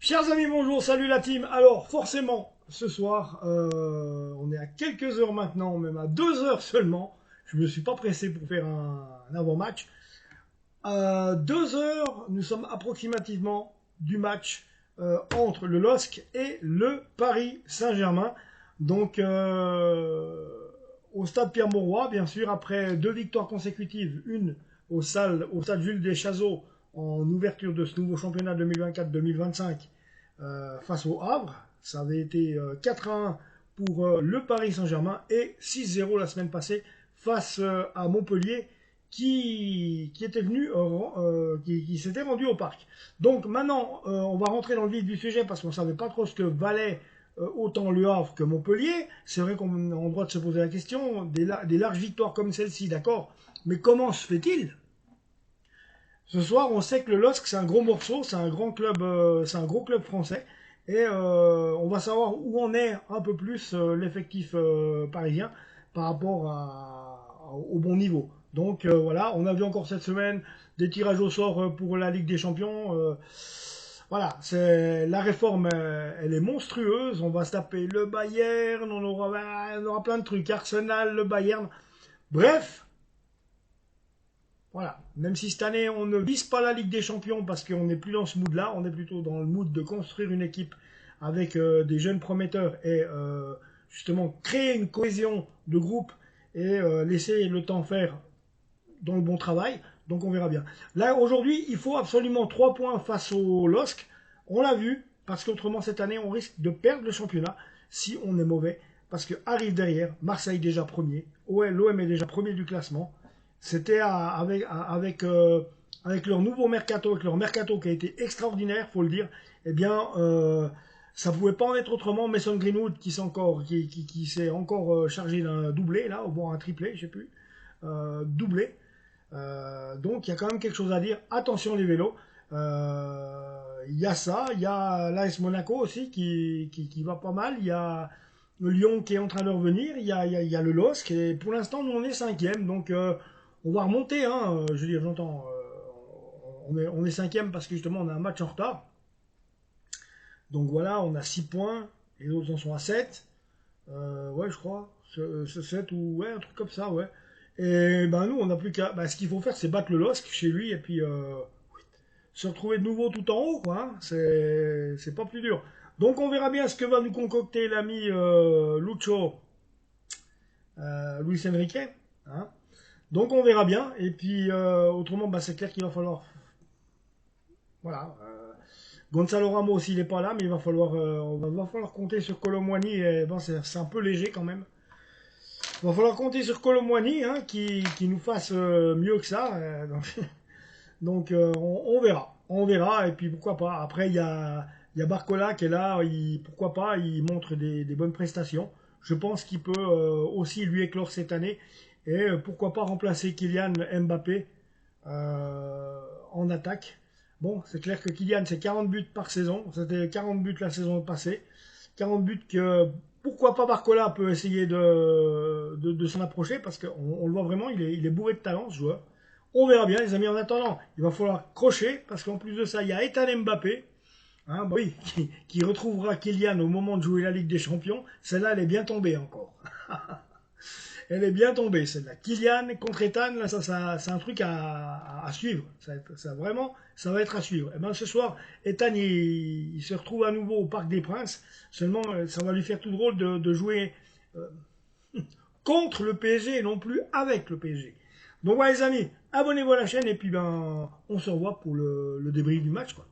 Chers amis, bonjour, salut la team. Alors, forcément, ce soir, on est à quelques heures maintenant, même à 2 heures seulement. Je ne me suis pas pressé pour faire un avant-match. À 2 heures, nous sommes approximativement du match entre le LOSC et le Paris Saint-Germain. Donc, au stade Pierre-Mauroy, bien sûr, après 2 victoires consécutives, une au stade Jules Deschazos en ouverture de ce nouveau championnat 2024-2025 face au Havre. Ça avait été 4-1 pour le Paris Saint-Germain et 6-0 la semaine passée face à Montpellier qui était venu, qui s'était rendu au parc. Donc maintenant, on va rentrer dans le vif du sujet parce qu'on ne savait pas trop ce que valait autant Le Havre que Montpellier. C'est vrai qu'on a le droit de se poser la question, des larges victoires comme celle-ci, d'accord, mais comment se fait-il? Ce soir, on sait que le LOSC, c'est un gros morceau, c'est un gros club français. Et on va savoir où en est un peu plus l'effectif parisien par rapport au bon niveau. Donc voilà, on a vu encore cette semaine des tirages au sort pour la Ligue des Champions. Voilà, la réforme, elle est monstrueuse. On va se taper le Bayern, on aura plein de trucs. Arsenal, le Bayern. Bref, voilà. Même si cette année, on ne vise pas la Ligue des Champions parce qu'on n'est plus dans ce mood-là, on est plutôt dans le mood de construire une équipe avec des jeunes prometteurs et justement créer une cohésion de groupe et laisser le temps faire dans le bon travail. Donc on verra bien. Là, aujourd'hui, il faut absolument 3 points face au LOSC. On l'a vu, parce qu'autrement, cette année, on risque de perdre le championnat si on est mauvais. Parce que arrive derrière, Marseille déjà premier, l'OM est déjà premier du classement. C'était avec leur nouveau mercato, avec leur mercato qui a été extraordinaire, faut le dire. Eh bien, ça pouvait pas en être autrement. Mason Greenwood qui s'est encore chargé d'un doublé là, au bon un triplé, je sais plus, doublé. Donc il y a quand même quelque chose à dire. Attention les vélos. Il y a ça, il y a l'AS Monaco aussi qui va pas mal. Il y a le Lyon qui est en train de revenir. Il y a le LOSC et pour l'instant nous on est cinquième. Donc on va remonter. Hein, je veux dire, j'entends. On est cinquième parce que justement on a un match en retard. Donc voilà, on a 6 points. Les autres en sont à 7. Ouais, je crois. 7 ou ouais, un truc comme ça, ouais. Et ben nous, on n'a plus qu'à. Ben, ce qu'il faut faire, c'est battre le LOSC chez lui et puis se retrouver de nouveau tout en haut, quoi. Hein. C'est pas plus dur. Donc on verra bien ce que va nous concocter l'ami Lucho, Luis Enrique. Hein. Donc on verra bien. Et puis autrement, ben, c'est clair qu'il va falloir. Voilà. Gonzalo Ramos, il n'est pas là, mais on va falloir compter sur Colomwani. Et bon, c'est un peu léger quand même. Il va falloir compter sur Colomwani hein, qui nous fasse mieux que ça. Donc on verra. On verra. Et puis pourquoi pas. Après, il y a Barcola qui est là. Pourquoi pas. Il montre des bonnes prestations. Je pense qu'il peut aussi lui éclore cette année. Et pourquoi pas remplacer Kylian Mbappé en attaque. Bon, c'est clair que Kylian, c'est 40 buts par saison. C'était 40 buts la saison passée. 40 buts que pourquoi pas Barcola peut essayer de s'en approcher parce qu'on le voit vraiment, il est bourré de talent ce joueur. On verra bien les amis, en attendant, il va falloir crocher parce qu'en plus de ça, il y a Ethan Mbappé, hein, bah oui, qui retrouvera Kylian au moment de jouer la Ligue des Champions. Celle-là, elle est bien tombée encore. Elle est bien tombée, celle-là. Kylian contre Ethan, là, c'est un truc à suivre. Vraiment, ça va être à suivre. Et ben, ce soir, Ethan, il se retrouve à nouveau au Parc des Princes. Seulement, ça va lui faire tout drôle de jouer euh, contre le PSG et non plus avec le PSG. Donc voilà, les amis, abonnez-vous à la chaîne et puis ben, on se revoit pour le débrief du match, quoi.